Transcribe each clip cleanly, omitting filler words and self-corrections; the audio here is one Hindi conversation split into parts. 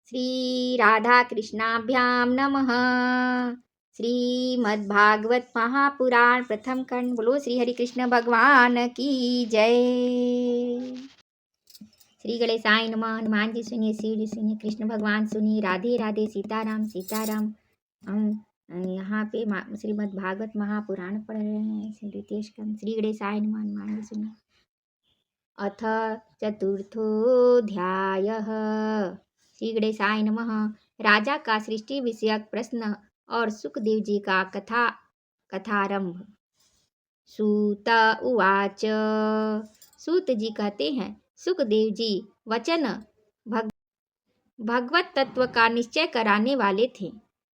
श्री राधा कृष्णाभ्यां नमः। श्रीमद्भागवत महापुराण प्रथम खंड। बोलो श्री हरि कृष्ण भगवान की जय। श्री गणेशाय नमः। हनुमान जी सुनिए, शिव जी सुनिए, कृष्ण भगवान सुनिए। राधे राधे, सीताराम सीताराम। हम यहाँ पे श्रीमद् भागवत महापुराण पढ़ रहे हैं, द्वितीय स्कंद। श्री गणेशाय नमः। हनुमान जी सुनिए। अथ चतुर्थोऽध्यायः। श्री गणेशाय नमः। राजा का सृष्टि विषयक प्रश्न और सुखदेव जी का कथारंभ। सूत उवाच। सूत जी कहते हैं, सुखदेव जी वचन भगवत तत्व का निश्चय कराने वाले थे।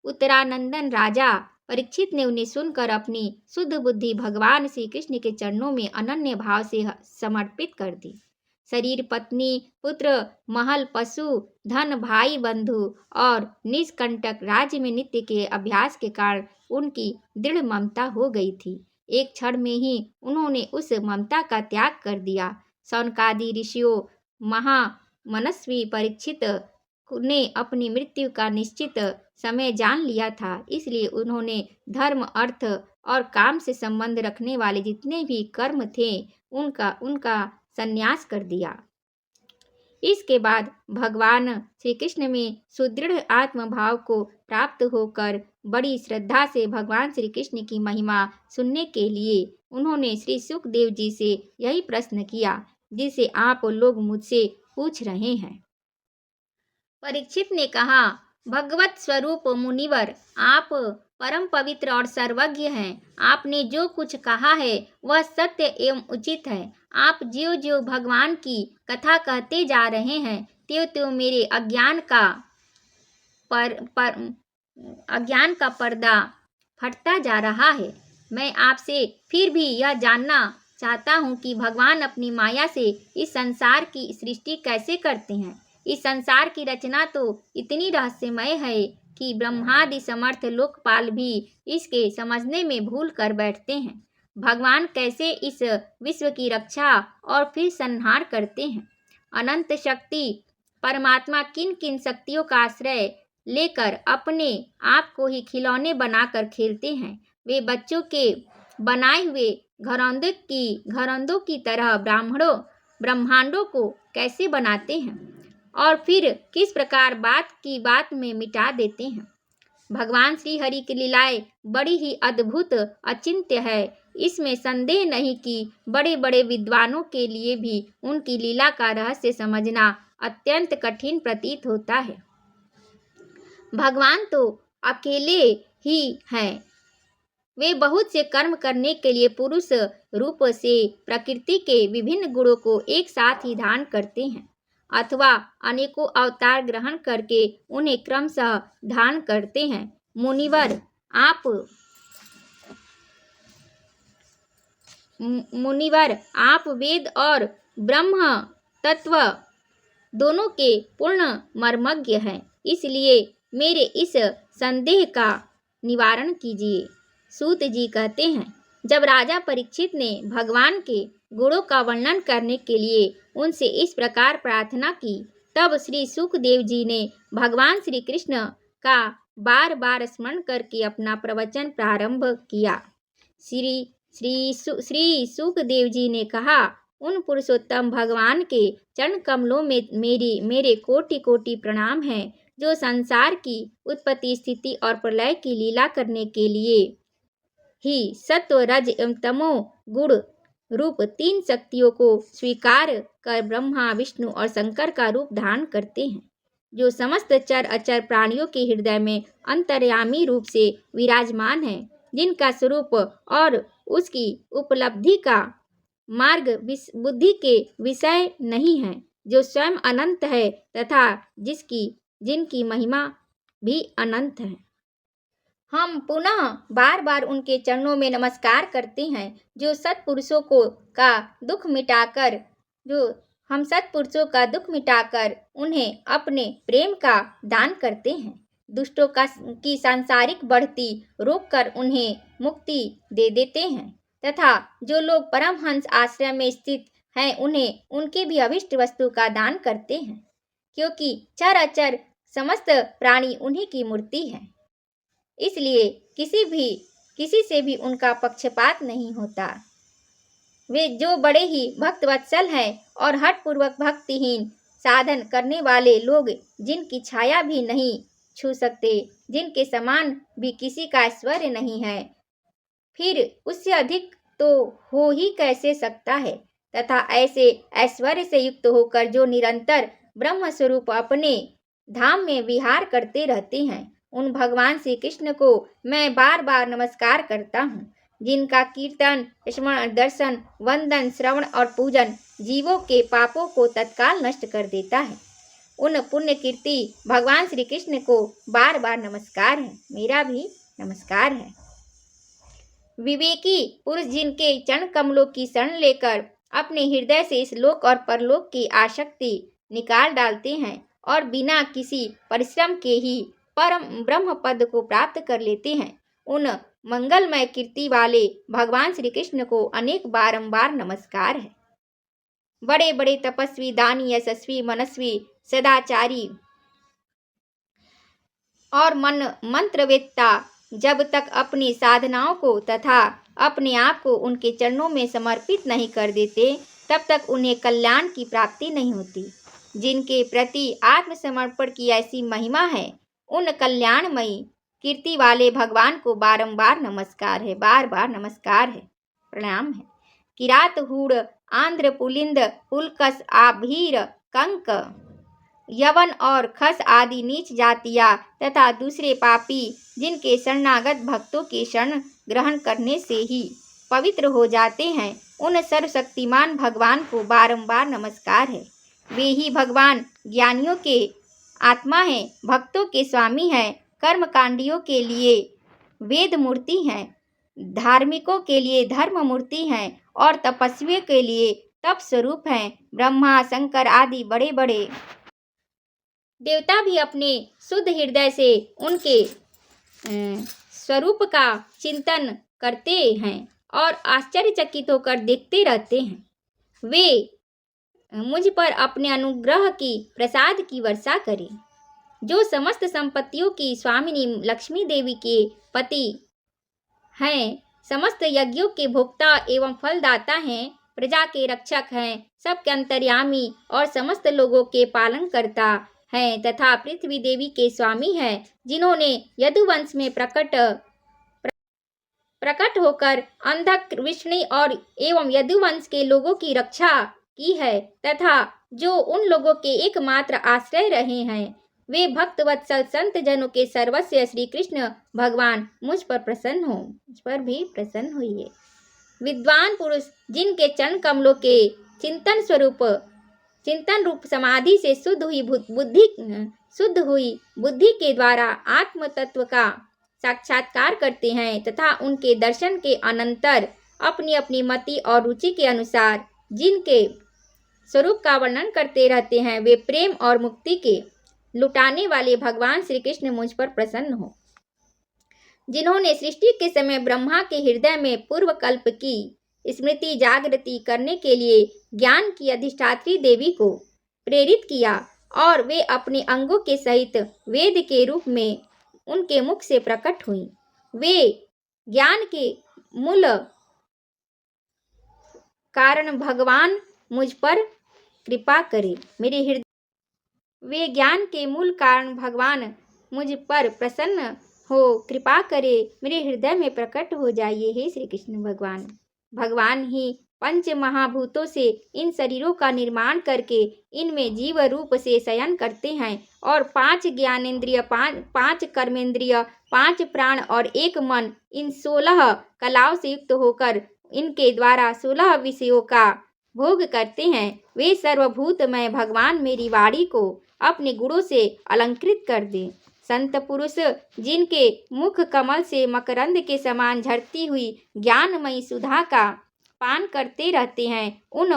उत्तरानंदन राजा परीक्षित ने उन्हें सुनकर अपनी शुद्ध बुद्धि भगवान श्री कृष्ण के चरणों में अनन्य भाव से समर्पित कर दी। शरीर, पत्नी, पुत्र, महल, पशु, धन, भाई, बंधु और निष्कंटक राज्य में नित्य के अभ्यास के कारण उनकी दृढ़ ममता हो गई थी। एक क्षण में ही उन्होंने उस ममता का त्याग कर दिया। शौनकादि ऋषियों, महामनस्वी परीक्षित ने अपनी मृत्यु का निश्चित समय जान लिया था, इसलिए उन्होंने धर्म, अर्थ और काम से संबंध रखने वाले जितने भी कर्म थे उनका संन्यास कर दिया। इसके बाद भगवान श्री कृष्ण में सुदृढ़ आत्मभाव को प्राप्त होकर बड़ी श्रद्धा से भगवान श्री कृष्ण की महिमा सुनने के लिए उन्होंने श्री सुखदेव जी से यही प्रश्न किया जिसे आप लोग मुझसे पूछ रहे हैं। परीक्षित ने कहा, भगवत स्वरूप मुनिवर, आप परम पवित्र और सर्वज्ञ हैं। आपने जो कुछ कहा है वह सत्य एवं उचित है। आप ज्यों ज्यों भगवान की कथा कहते जा रहे हैं त्यों त्यों मेरे अज्ञान का पर्दा फटता जा रहा है। मैं आपसे फिर भी यह जानना चाहता हूँ कि भगवान अपनी माया से इस संसार की सृष्टि कैसे करते हैं। इस संसार की रचना तो इतनी रहस्यमय है कि ब्रह्मादि समर्थ लोकपाल भी इसके समझने में भूल कर बैठते हैं। भगवान कैसे इस विश्व की रक्षा और फिर संहार करते हैं। अनंत शक्ति परमात्मा किन किन शक्तियों का आश्रय लेकर अपने आप को ही खिलौने बनाकर खेलते हैं। वे बच्चों के बनाए हुए घरौंदों की तरह ब्रह्मांडों को कैसे बनाते हैं और फिर किस प्रकार बात में मिटा देते हैं। भगवान श्री हरि की लीलाएं बड़ी ही अद्भुत अचिंत्य है। इसमें संदेह नहीं कि बड़े बड़े विद्वानों के लिए भी उनकी लीला का रहस्य समझना अत्यंत कठिन प्रतीत होता है। भगवान तो अकेले ही हैं। वे बहुत से कर्म करने के लिए पुरुष रूप से प्रकृति के विभिन्न गुणों को एक साथ ही धारण करते हैं अथवा अनेकों अवतार ग्रहण करके उन्हें क्रमशः धारण करते हैं। मुनिवर, आप वेद और ब्रह्म तत्व दोनों के पूर्ण मर्मज्ञ हैं, इसलिए मेरे इस संदेह का निवारण कीजिए। सूत जी कहते हैं, जब राजा परीक्षित ने भगवान के गुणों का वर्णन करने के लिए उनसे इस प्रकार प्रार्थना की, तब श्री सुखदेव जी ने भगवान श्री कृष्ण का बार बार स्मरण करके अपना प्रवचन प्रारंभ किया। श्री सुखदेव जी ने कहा, उन पुरुषोत्तम भगवान के चरण कमलों में मेरे कोटि कोटि प्रणाम हैं, जो संसार की उत्पत्ति, स्थिति और प्रलय की लीला करने के लिए ही सत्व, रज एवं तमो गुण रूप तीन शक्तियों को स्वीकार कर ब्रह्मा, विष्णु और शंकर का रूप धारण करते हैं, जो समस्त चर अचर प्राणियों के हृदय में अंतर्यामी रूप से विराजमान है, जिनका स्वरूप और उसकी उपलब्धि का मार्ग बुद्धि के विषय नहीं है, जो स्वयं अनंत है तथा जिनकी महिमा भी अनंत है। हम पुनः बार बार उनके चरणों में नमस्कार करते हैं, जो सत्पुरुषों का दुख मिटाकर उन्हें अपने प्रेम का दान करते हैं, दुष्टों की सांसारिक बढ़ती रोककर उन्हें मुक्ति दे देते हैं तथा जो लोग परमहंस आश्रय में स्थित हैं उन्हें उनके भी अभिष्ट वस्तु का दान करते हैं, क्योंकि चर अचर समस्त प्राणी उन्हीं की मूर्ति है, इसलिए किसी से भी उनका पक्षपात नहीं होता। वे जो बड़े ही भक्तवत्सल हैं और हठपूर्वक भक्तिहीन साधन करने वाले लोग जिनकी छाया भी नहीं छू सकते, जिनके समान भी किसी का ऐश्वर्य नहीं है, फिर उससे अधिक तो हो ही कैसे सकता है। तथा ऐसे ऐश्वर्य से युक्त होकर जो निरंतर ब्रह्म स्वरूप अपने धाम में विहार करते रहते हैं, उन भगवान श्री कृष्ण को मैं बार बार नमस्कार करता हूँ, जिनका कीर्तन, स्मरण, दर्शन, वंदन, श्रवण और पूजन जीवों के पापों को तत्काल नष्ट कर देता है। उन पुण्य कीर्ति भगवान श्री कृष्ण को बार बार नमस्कार है, मेरा भी नमस्कार है। विवेकी पुरुष जिनके चरण कमलों की शरण लेकर अपने हृदय से इस लोक और परलोक की आसक्ति निकाल डालते हैं और बिना किसी परिश्रम के ही परम ब्रह्म पद को प्राप्त कर लेते हैं, उन मंगलमय कीर्ति वाले भगवान श्री कृष्ण को अनेक बारंबार नमस्कार है। बड़े बड़े तपस्वी, दानी, यशस्वी, मनस्वी, सदाचारी और मंत्रवेत्ता जब तक अपनी साधनाओं को तथा अपने आप को उनके चरणों में समर्पित नहीं कर देते, तब तक उन्हें कल्याण की प्राप्ति नहीं होती। जिनके प्रति आत्मसमर्पण की ऐसी महिमा है, उन कल्याणमयी कीर्ति वाले भगवान को बारंबार नमस्कार है, बार बार नमस्कार है, प्रणाम है। किरात, हूण, आंध्र, पुलिंद, पुलकस, आभीर, कंक, यवन और खस आदि नीच जातियां तथा दूसरे पापी जिनके शरणागत भक्तों के शरण ग्रहण करने से ही पवित्र हो जाते हैं, उन सर्वशक्तिमान भगवान को बारंबार नमस्कार है। वे ही भगवान ज्ञानियों के आत्मा हैं, भक्तों के स्वामी हैं, कर्मकांडियों के लिए वेद मूर्ति हैं, धार्मिकों के लिए धर्म मूर्ति हैं और तपस्वियों के लिए तप स्वरूप हैं। ब्रह्मा, शंकर आदि बड़े बड़े देवता भी अपने शुद्ध हृदय से उनके स्वरूप का चिंतन करते हैं और आश्चर्यचकित होकर देखते रहते हैं। वे मुझ पर अपने अनुग्रह की प्रसाद की वर्षा करें। जो समस्त संपत्तियों की स्वामिनी लक्ष्मी देवी के पति हैं, समस्त यज्ञों के भोक्ता एवं फलदाता हैं, प्रजा के रक्षक हैं, सबके अंतर्यामी और समस्त लोगों के पालन करता हैं तथा पृथ्वी देवी के स्वामी हैं, जिन्होंने यदुवंश में प्रकट होकर अंधक, विष्णु और एवं यदुवंश के लोगों की रक्षा की है तथा जो उन लोगों के एकमात्र आश्रय रहे हैं, वे भक्तवत्सल संत जनों के सर्वस्व श्री कृष्ण भगवान मुझ पर भी प्रसन्न हुई है। विद्वान पुरुष जिनके चरण कमलों के चिंतन रूप समाधि से शुद्ध हुई बुद्धि के द्वारा आत्म तत्व का साक्षात्कार करते हैं तथा उनके दर्शन के अनंतर अपनी अपनी मति और रुचि के अनुसार जिनके स्वरूप का वर्णन करते रहते हैं, वे प्रेम और मुक्ति के लुटाने वाले भगवान श्री कृष्ण मुझ पर प्रसन्न हो। जिन्होंने सृष्टि के समय ब्रह्मा के हृदय में पूर्व कल्प की स्मृति जागृति करने के लिए ज्ञान की अधिष्ठात्री देवी को प्रेरित किया और वे अपने अंगों के सहित वेद के रूप में उनके मुख से प्रकट हुई। वे ज्ञान के मूल कारण भगवान मुझ पर कृपा करे, वे ज्ञान के मूल कारण भगवान मुझ पर प्रसन्न हो, कृपा करे, मेरे हृदय में प्रकट हो जाइए। हे श्री कृष्ण भगवान ही पंच महाभूतों से इन शरीरों का निर्माण करके इनमें जीव रूप से शयन करते हैं और 5 ज्ञानेंद्रिय, 5 कर्मेंद्रिय, 5 प्राण और 1 मन, इन 16 कलाओं से युक्त होकर इनके द्वारा 16 विषयों का भोग करते हैं। वे सर्वभूतमय भगवान मेरी वाणी को अपने गुणों से अलंकृत कर दे। संत पुरुष जिनके मुख कमल से मकरंद के समान झरती हुई ज्ञानमयी सुधा का पान करते रहते हैं, उन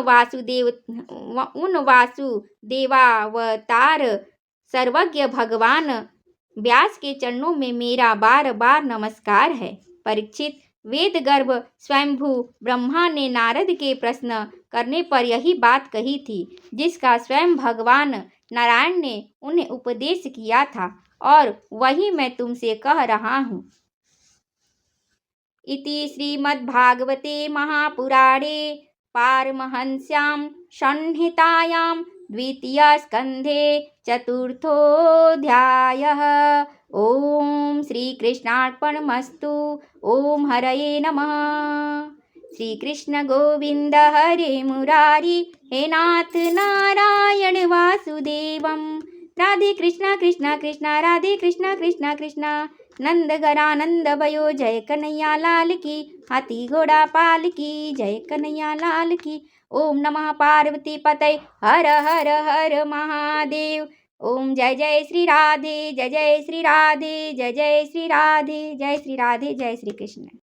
वासुदेवावतार सर्वज्ञ भगवान व्यास के चरणों में मेरा बार बार नमस्कार है। परीक्षित, वेद गर्भ स्वयंभू ब्रह्मा ने नारद के प्रश्न करने पर यही बात कही थी, जिसका स्वयं भगवान नारायण ने उन्हें उपदेश किया था, और वही मैं तुमसे कह रहा हूँ। इति श्रीमद्भागवते महापुराणे पारमहंस्यां संहितायां द्वितीयस्कन्धे चतुर्थोऽध्यायः। ॐ श्रीकृष्णार्पणमस्तु। ॐ हरये नमः। श्रीकृष्ण गोविन्द हरे मुरारी, हे नाथ नारायण वासुदेवं। राधे कृष्णा कृष्णा कृष्णा राधे कृष्णा कृष्णा कृष्णा, नंद गरानंद भयो जय कन्हैया लाल की, हाथी घोड़ा पाल की जय कन्हैया लाल की। ओम नमः पार्वती पतये हर हर हर महादेव। ओम जय जय श्री राधे, जय जय श्री राधे, जय जय श्री राधे, जय श्री राधे, जय श्री कृष्ण।